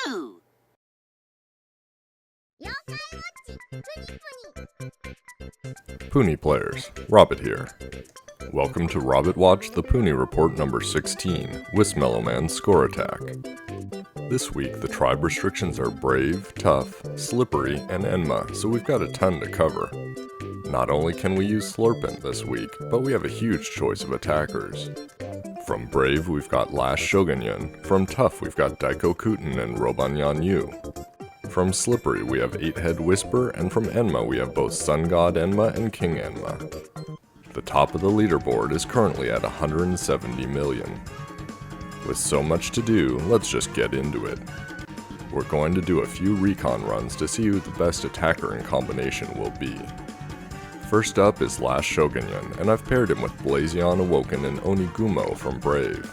Yahoo! Yo-Kai Watch Puni Puni. Puni players, Robbett here. Welcome to Robbett Watch the Puni Report number 16, Whismellowman Score Attack. This week the tribe restrictions are Brave, Tough, Slippery, and Enma, so we've got a ton to cover. Not only can we use Slurpin this week, but we have a huge choice of attackers. From Brave we've got Last Shogunyan, from Tough we've got Daikokuten and Robbett. From Slippery we have 8-Head Whisper, and from Enma we have both Sun God Enma and King Enma. The top of the leaderboard is currently at 170 million. With so much to do, let's just get into it. We're going to do a few recon runs to see who the best attacker in combination will be. First up is Last Shogunyan, and I've paired him with Blazion Awoken and Onigumo from Brave.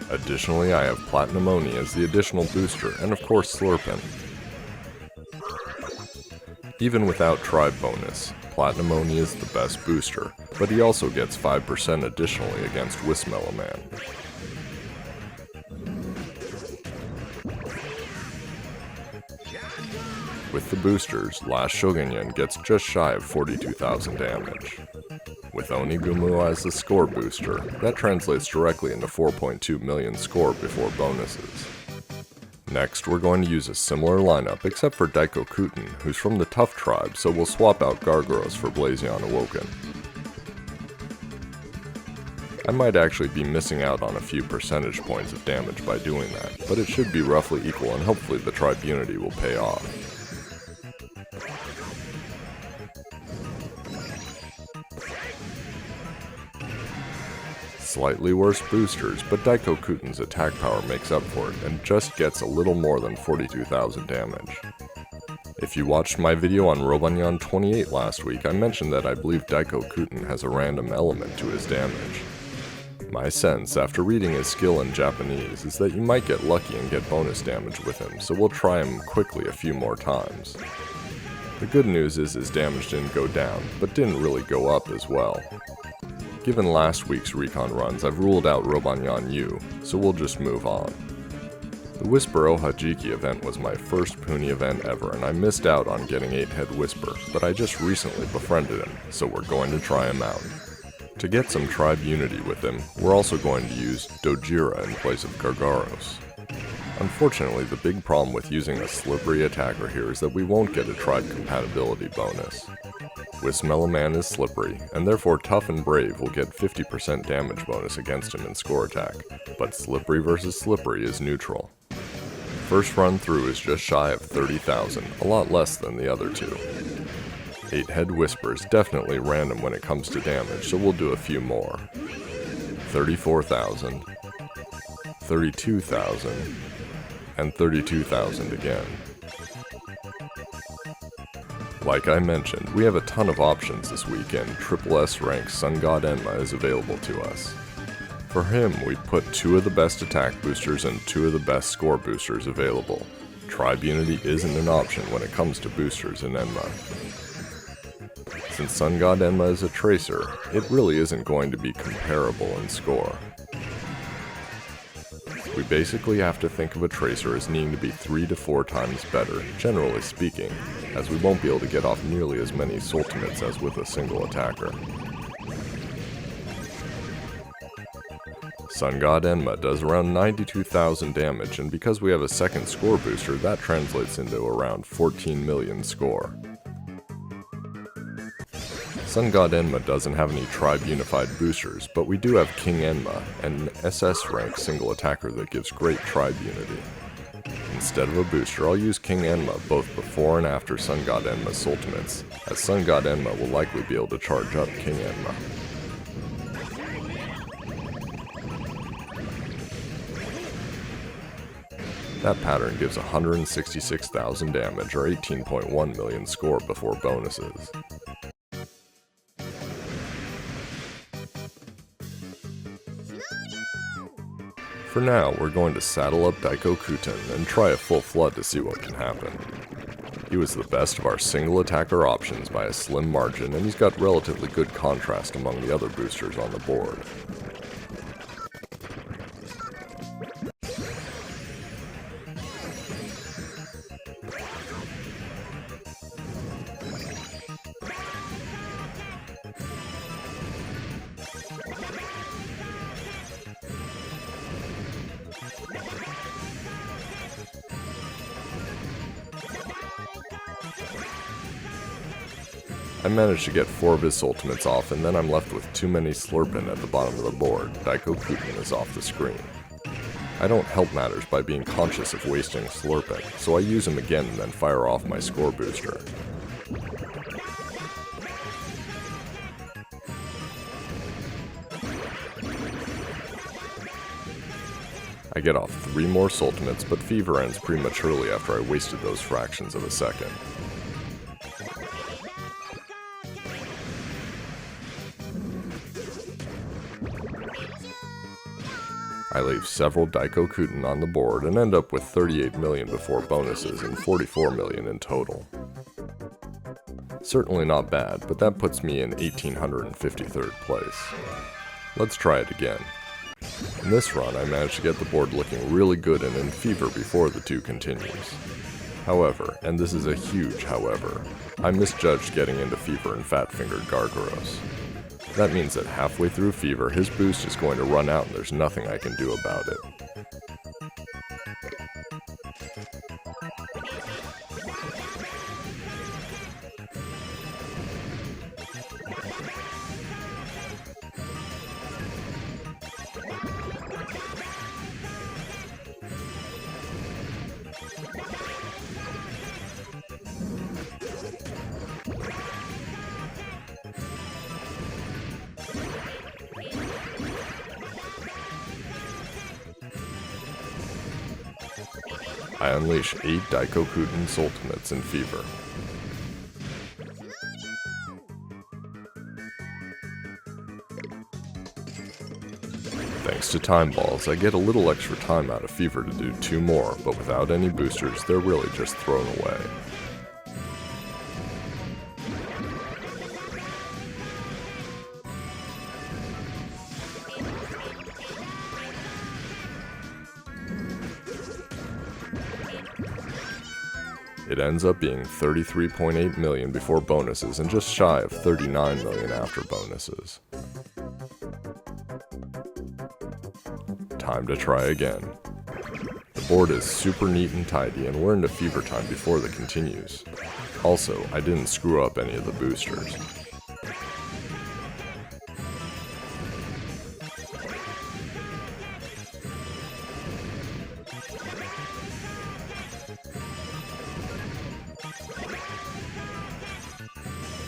Additionally, I have Platinum Oni as the additional booster, and of course Slurpin. Even without tribe bonus, Platinum Oni is the best booster, but he also gets 5% additionally against Whismellowman. With the boosters, Last Shogunyan gets just shy of 42,000 damage. With Onigumo as the score booster, that translates directly into 4.2 million score before bonuses. Next, we're going to use a similar lineup except for Daikokuten, who's from the Tough tribe, so we'll swap out Gargoros for Blazion Awoken. I might actually be missing out on a few percentage points of damage by doing that, but it should be roughly equal and hopefully the tribe unity will pay off. Slightly worse boosters, but Daikokuten's attack power makes up for it and just gets a little more than 42,000 damage. If you watched my video on Robbett 28 last week, I mentioned that I believe Daikokuten has a random element to his damage. My sense, after reading his skill in Japanese, is that you might get lucky and get bonus damage with him, so we'll try him quickly a few more times. The good news is his damage didn't go down, but didn't really go up as well. Given last week's recon runs, I've ruled out Robbett, so we'll just move on. The Whisper Ohajiki event was my first Puni event ever, and I missed out on getting 8-Head Whisper, but I just recently befriended him, so we're going to try him out. To get some tribe unity with him, we're also going to use Dojira in place of Gargoros. Unfortunately, the big problem with using a slippery attacker here is that we won't get a tribe compatibility bonus. Whismellowman is slippery, and therefore Tough and Brave will get 50% damage bonus against him in score attack, but slippery versus slippery is neutral. First run through is just shy of 30,000, a lot less than the other two. 8-Head Whisper is definitely random when it comes to damage, so we'll do a few more. 34,000, 32,000, and 32,000 again. Like I mentioned, we have a ton of options this week, and SSS rank Sun God Enma is available to us. For him, we put 2 of the best attack boosters and 2 of the best score boosters available. Tribe unity isn't an option when it comes to boosters in Enma. Since Sun God Enma is a tracer, it really isn't going to be comparable in score. We basically have to think of a tracer as needing to be 3 to 4 times better, generally speaking, as we won't be able to get off nearly as many ultimates as with a single attacker. Sun God Enma does around 92,000 damage, and because we have a second score booster, that translates into around 14 million score. Sun God Enma doesn't have any tribe unified boosters, but we do have King Enma, an SS rank single attacker that gives great tribe unity. Instead of a booster, I'll use King Enma both before and after Sun God Enma's ultimates, as Sun God Enma will likely be able to charge up King Enma. That pattern gives 166,000 damage or 18.1 million score before bonuses. For now, we're going to saddle up Daikokuten and try a full flood to see what can happen. He was the best of our single attacker options by a slim margin, and he's got relatively good contrast among the other boosters on the board. I managed to get 4 of his ultimates off, and then I'm left with too many Slurpin at the bottom of the board. Daikokuten is off the screen. I don't help matters by being conscious of wasting Slurpin, so I use him again and then fire off my score booster. I get off 3 more ultimates, but Fever ends prematurely after I wasted those fractions of a second. I leave several Daikokuten on the board and end up with 38 million before bonuses and 44 million in total. Certainly not bad, but that puts me in 1853rd place. Let's try it again. In this run, I managed to get the board looking really good and in Fever before the 2 continues. However, and this is a huge however, I misjudged getting into Fever and fat-fingered Gargaros. That means that halfway through Fever, his boost is going to run out and there's nothing I can do about it. I unleash 8 Daikokuten's ultimates in Fever. Thanks to time balls, I get a little extra time out of Fever to do 2 more, but without any boosters, they're really just thrown away. It ends up being 33.8 million before bonuses and just shy of 39 million after bonuses. Time to try again. The board is super neat and tidy, and we're into Fever time before the continues. Also, I didn't screw up any of the boosters.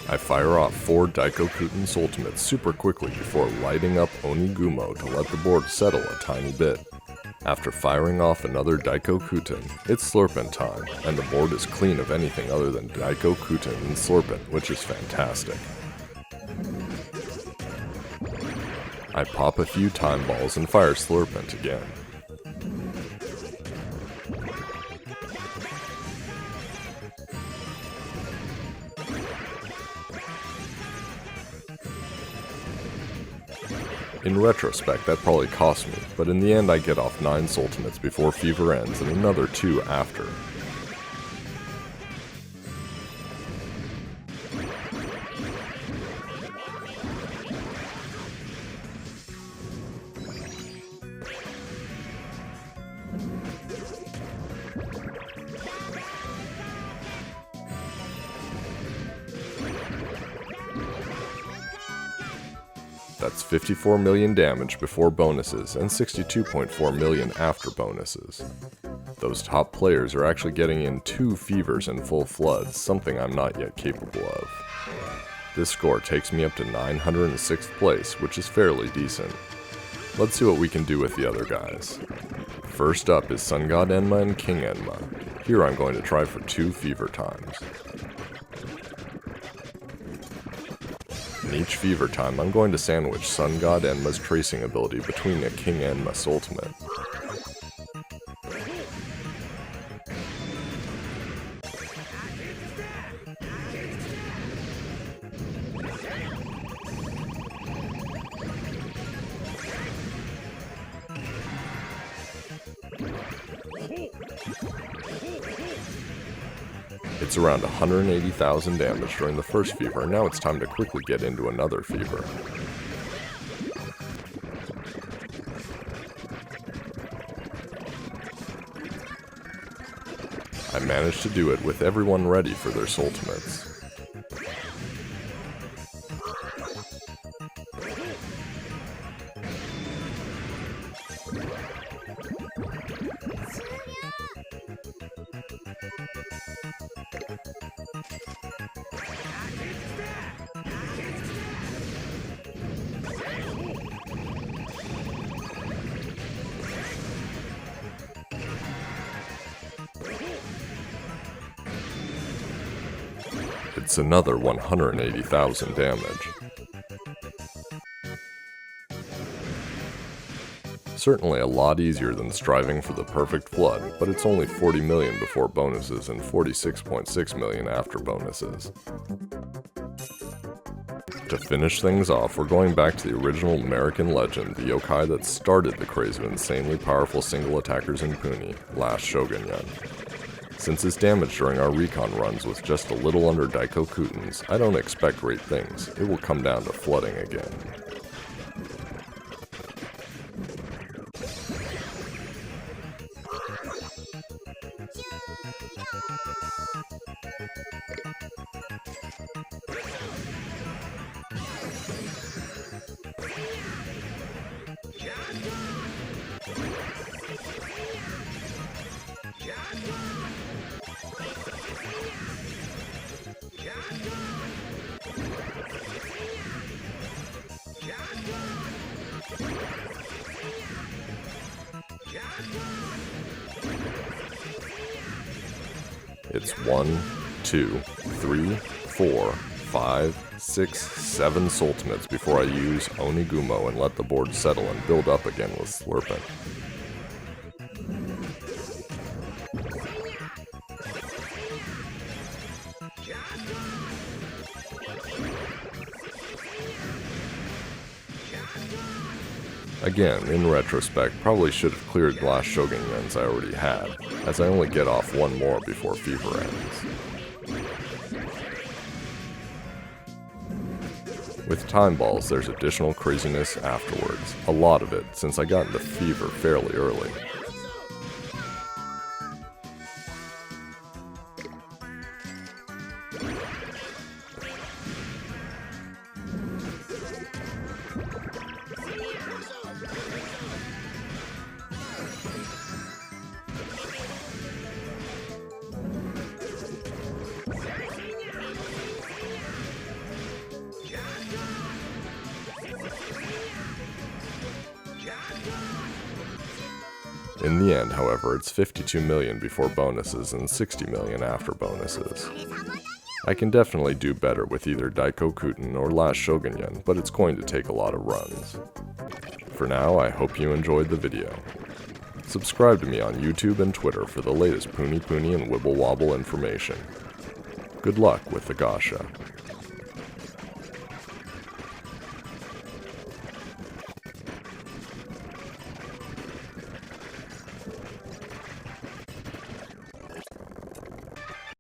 I fire off 4 Daikokuten's ultimates super quickly before lighting up Onigumo to let the board settle a tiny bit. After firing off another Daikokuten, it's Slurpin time, and the board is clean of anything other than Daikokuten and Slurpin, which is fantastic. I pop a few time balls and fire Slurpin again. In retrospect, that probably cost me, but in the end I get off 9 ultimates before Fever ends and another 2 after. That's 54 million damage before bonuses and 62.4 million after bonuses. Those top players are actually getting in 2 Fevers and full floods, something I'm not yet capable of. This score takes me up to 906th place, which is fairly decent. Let's see what we can do with the other guys. First up is Sun God Enma and King Enma. Here I'm going to try for 2 Fever times. In each Fever time, I'm going to sandwich Sun God Enma's tracing ability between a King Enma's ultimate. It's around 180,000 damage during the first Fever, and now it's time to quickly get into another Fever. I managed to do it with everyone ready for their ultimates. It's another 180,000 damage. Certainly a lot easier than striving for the perfect flood, but it's only 40 million before bonuses and 46.6 million after bonuses. To finish things off, we're going back to the original American legend, the yokai that started the craze of insanely powerful single attackers in Puni, Last Shogunyan. Since his damage during our recon runs was just a little under Daikokuten's, I don't expect great things. It will come down to flooding again. It's 1, 2, 3, 4, 5, 6, 7 Sultimates before I use Onigumo and let the board settle and build up again with Slurping. Again, in retrospect, probably should have cleared Last Shogunyans I already had, as I only get off one more before Fever ends. With Time Balls, there's additional craziness afterwards, a lot of it, since I got into Fever fairly early. In the end, however, it's 52 million before bonuses and 60 million after bonuses. I can definitely do better with either Daikokuten or Last Shogunyan, but it's going to take a lot of runs. For now, I hope you enjoyed the video. Subscribe to me on YouTube and Twitter for the latest Puni Puni and Wibble Wobble information. Good luck with the gacha.